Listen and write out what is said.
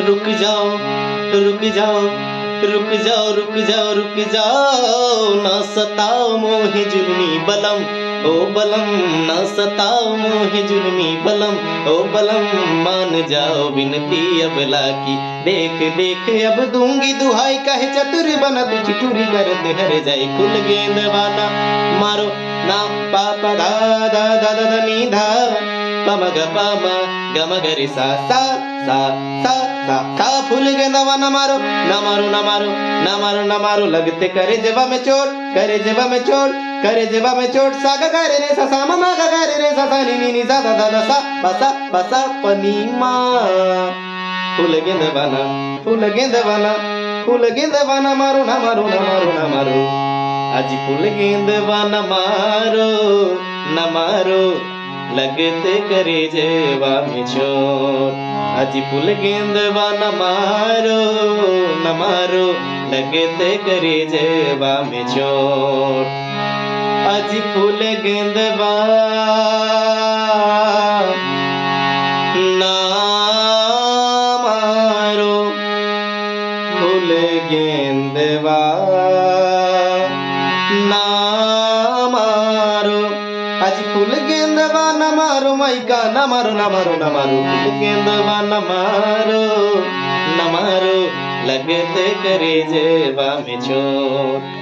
रुक जाओ रुक जाओ रुक जाओ रुक जाओ रुक जाओ ना सताओ मोहे जुल्मी बलम ओ बलम ना सताओ मोहे जुल्मी बलम ओ बलम मान जाओ बिनती अबला की देख देख अब दूंगी दुहाई कहे चतुर बना तू चिटुरी कर दे हर जाए कुल गेंद वाला मारो ना पापा दा दा दा दा नी धा पम ग पम गम गरि सा सा सा सा सा सा फूल गेंदवा न मारो न मारो न मारो न मारो न मारो लगते करे जेबा में चोट करे जेबा में चोट करे जेबा में चोट सा ग रे रे सा सा म ग रे रे सा सा नी नी सा दा दा दा सा बसा पनी मा फूल गेंदवा न फूल गेंदवा न फूल गेंदवा न मारो न मारो न मारो न मारो आज फूल गेंदवा न मारो लगते करे जेवा में चोट आज फूल गेंदवा न मारो लगते करे जेवा में चोट आज फूल गेंदवा न मारो फूल गेंदवा न मारो आज फूल गेंदवा न मारो माइका न मारो न मारो न मारो फूल गेंदवा न मारो लगते करे जेबा में चोट।